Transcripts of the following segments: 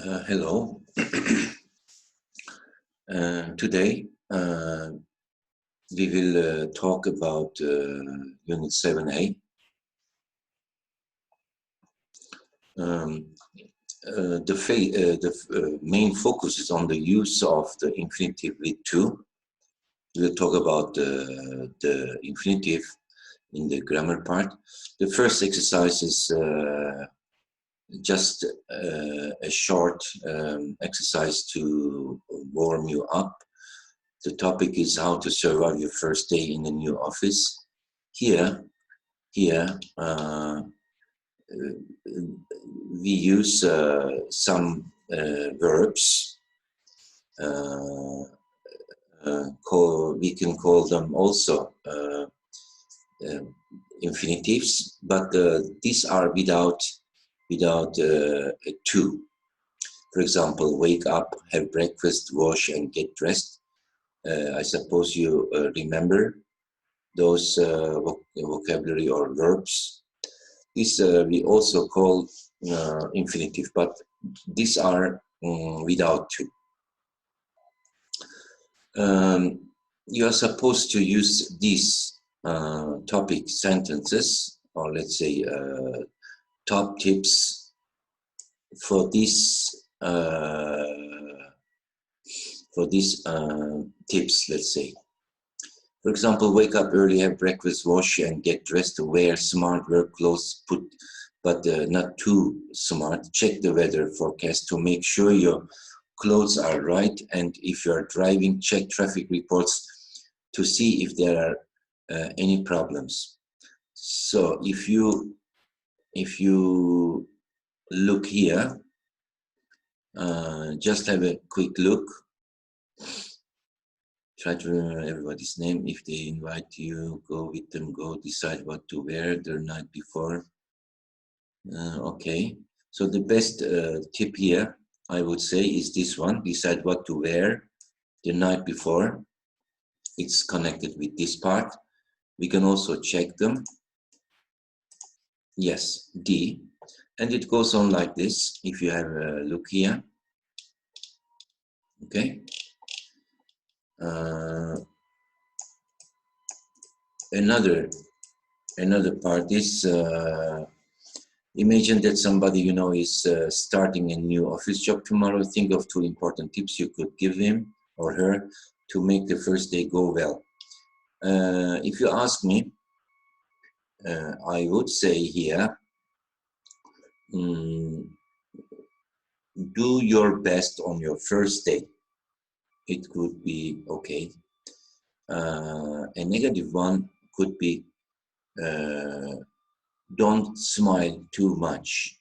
Hello. Today we will talk about Unit 7a. The main focus is on the use of the infinitive with to. We'll talk about the infinitive in the grammar part. The first exercise is just a short exercise to warm you up. The topic is how to survive your first day in a new office. Here, we use some verbs. We can call them also infinitives, but these are without a to. For example, wake up, have breakfast, wash, and get dressed. I suppose you remember those vocabulary or verbs. This we also call infinitive, but these are without to. You are supposed to use these topic sentences, or let's say top tips for these tips, let's say. For example, wake up early, have breakfast, wash, and get dressed. Wear smart work clothes, but not too smart. Check the weather forecast to make sure your clothes are right. And if you are driving, check traffic reports to see if there are any problems. So if you look here, just have a quick look. Try to remember everybody's name. If they invite you, go with them, go decide what to wear the night before. Okay, so the best tip here, I would say, is this one. Decide what to wear the night before. It's connected with this part. We can also check them. Yes, D. And it goes on like this, if you have a look here. Okay. Another part is imagine that somebody you know is starting a new office job tomorrow. Think of 2 important tips you could give him or her to make the first day go well. If you ask me, I would say here, do your best on your first day. It could be okay. A negative one could be don't smile too much.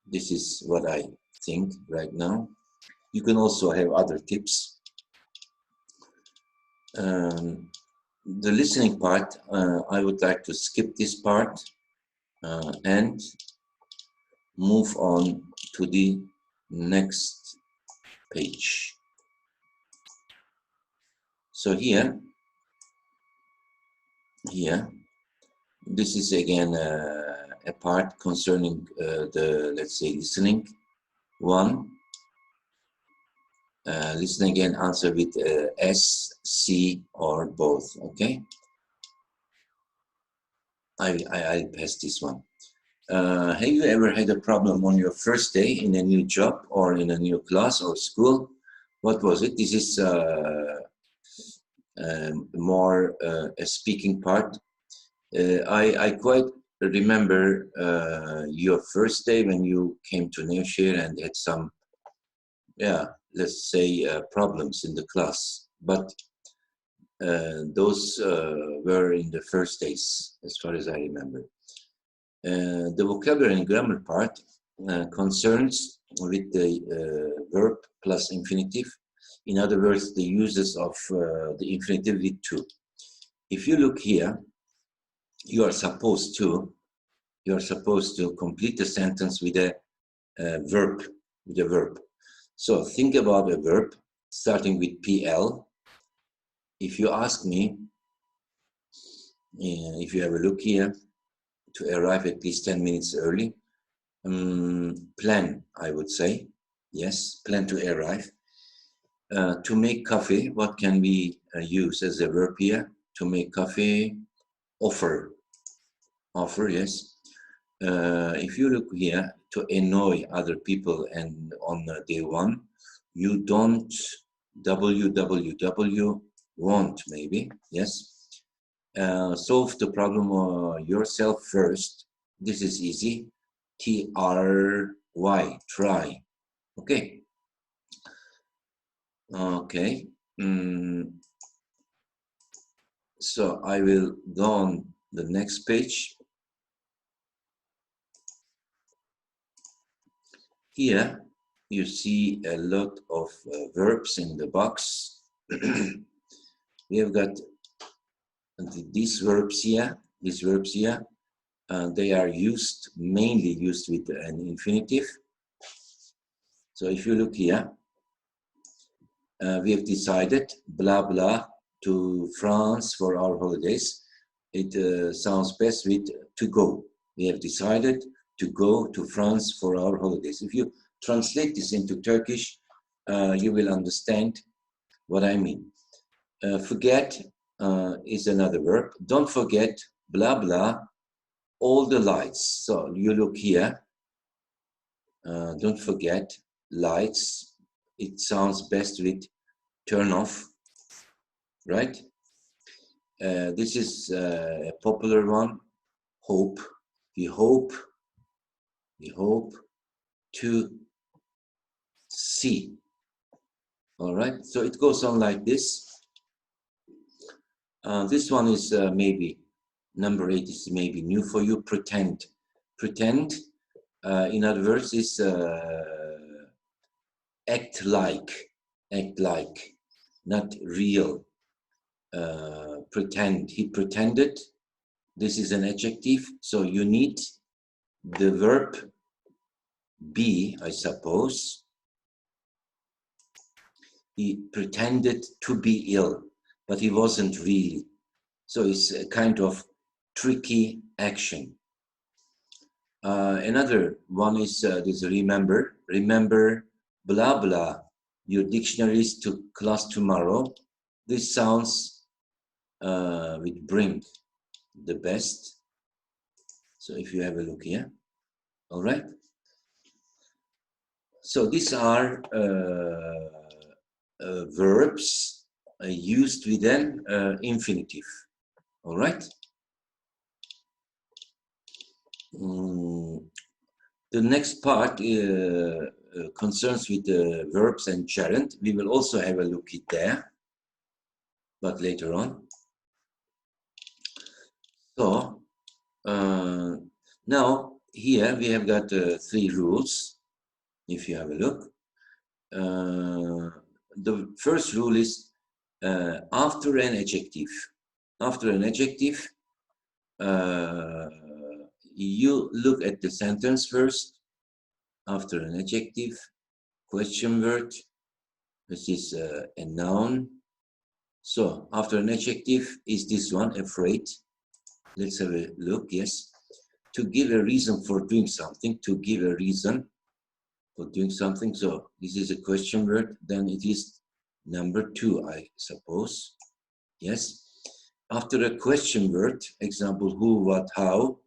This is what I think right now. You can also have other tips. The listening part, I would like to skip this part and move on to the next page. So here, this is again a part concerning the, let's say, listening. One, listen again, answer with S, C, or both, okay? I'll pass this one. Have you ever had a problem on your first day in a new job or in a new class or school? What was it? This is more a speaking part. I quite remember your first day when you came to Nevşehir and had some, let's say, problems in the class. But those were in the first days, as far as I remember. The vocabulary and grammar part concerns with the verb plus infinitive. In other words, the uses of the infinitive with to. If you look here, you are supposed to complete the sentence with a verb. So think about a verb starting with PL. If you ask me, if you have a look here, to arrive at least 10 minutes early, plan, I would say. Yes, plan to arrive. To make coffee, what can we use as a verb here? To make coffee, offer. Offer, yes. If you look here, to annoy other people and on day one, you don't www want maybe, yes. Solve the problem yourself first. This is easy. TRY, try. Okay. Okay. So I will go on the next page. Here you see a lot of verbs in the box. We have got these verbs here. They are mainly used with an infinitive. So if you look here, we have decided blah blah to France for our holidays. It sounds best with to go. We have decided to go to France for our holidays. If you translate this into Turkish, you will understand what I mean. Forget is another verb. Don't forget blah blah all the lights. So you look here. Don't forget lights. It sounds best with turn off, right? This is a popular one. Hope. We hope to see. All right. So it goes on like this. This one is maybe number 8 is maybe new for you. Pretend. Pretend. In other words, is act like, not real. Pretend. He pretended. This is an adjective, so you need the verb be, I suppose. He pretended to be ill, but he wasn't really. So it's a kind of tricky action. Another one is this remember. Remember, blah, blah, your dictionaries to class tomorrow. This sounds with bring the best. So if you have a look here, all right. So these are verbs used with an infinitive, all right. The next part concerns with the verbs and gerund. We will also have a look at there, but later on. So now here we have got 3 rules. If you have a look, the first rule is after an adjective. After an adjective, you look at the sentence first. After an adjective, question word, this is a noun. So after an adjective is this one, afraid. Let's have a look. Yes, to give a reason for doing something, to give a reason for doing something. So this is a question word, then it is number 2, I suppose. Yes, after a question word, example who, what, how,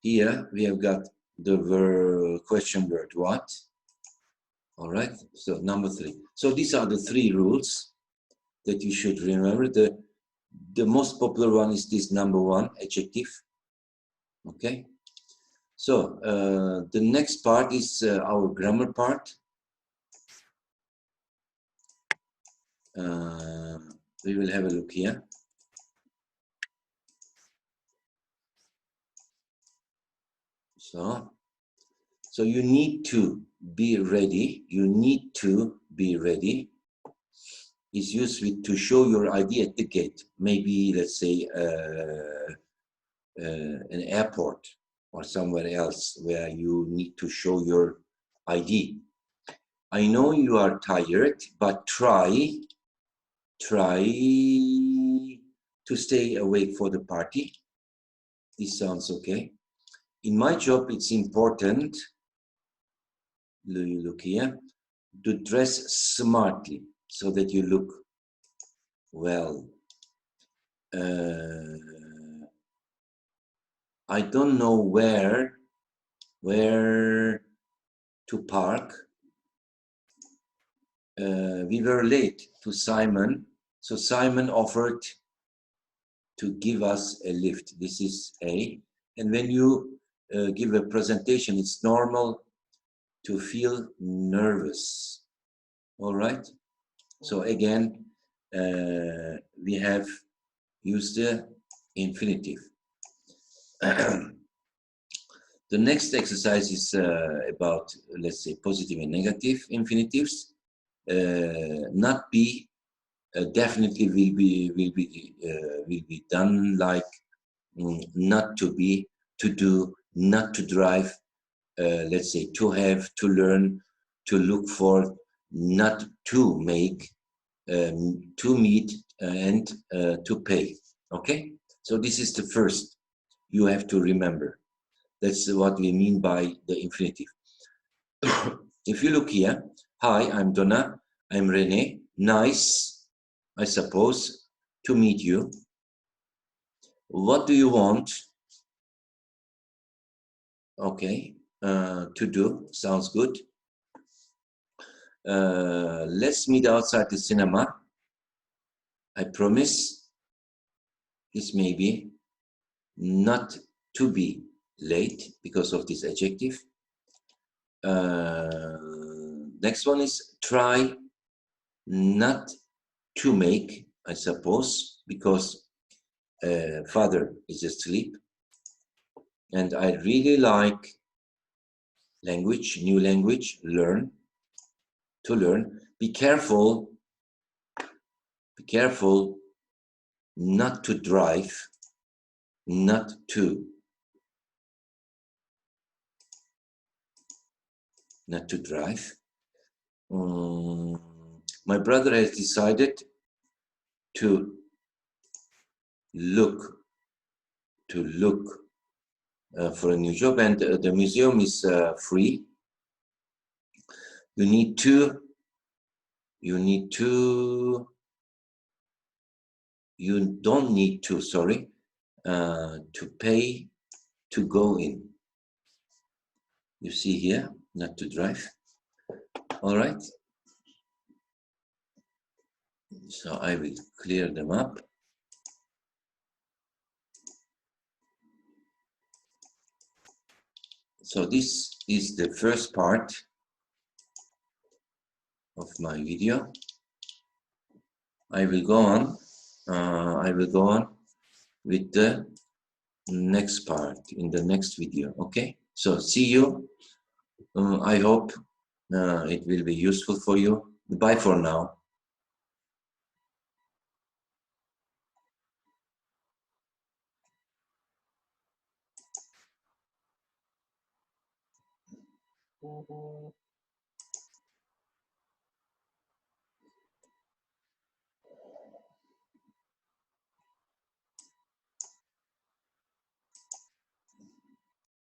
here we have got the question word what. All right, so number 3. So these are the 3 rules that you should remember. The most popular one is this number 1, adjective. Okay, so the next part is our grammar part. We will have a look here. So you need to be ready. You need to be ready is used with to show your ID at the gate. Maybe let's say an airport or somewhere else where you need to show your ID. I know you are tired, but try to stay awake for the party. This sounds okay. In my job, it's important. Look here. to dress smartly so that you look well. I don't know where to park. We were late to Simon, so Simon offered to give us a lift. This is A. And when you give a presentation, it's normal to feel nervous. All right. So again, we have used the infinitive. The next exercise is about, let's say, positive and negative infinitives. Not be definitely will be done, like not to be, to do, not to drive, let's say to have, to learn, to look for, not to make, to meet, and to pay. Okay, so this is the first you have to remember. That's what we mean by the infinitive. If you look here, hi, I'm Donna, I'm Rene, nice, I suppose, to meet you. What do you want? Okay, to do, sounds good. Let's meet outside the cinema. I promise. This may be not to be late because of this adjective. Next one is try not to make, I suppose, because father is asleep. And I really like language, new language, learn, to learn. Be careful not to drive, not to drive. My brother has decided to look for a new job, and the museum is free. You don't need to, sorry, to pay to go in. You see here, not to drive. All right. So I will clear them up. So this is the first part of my video. I will go on with the next part in the next video. Okay, so see you. I hope it will be useful for you. Bye for now.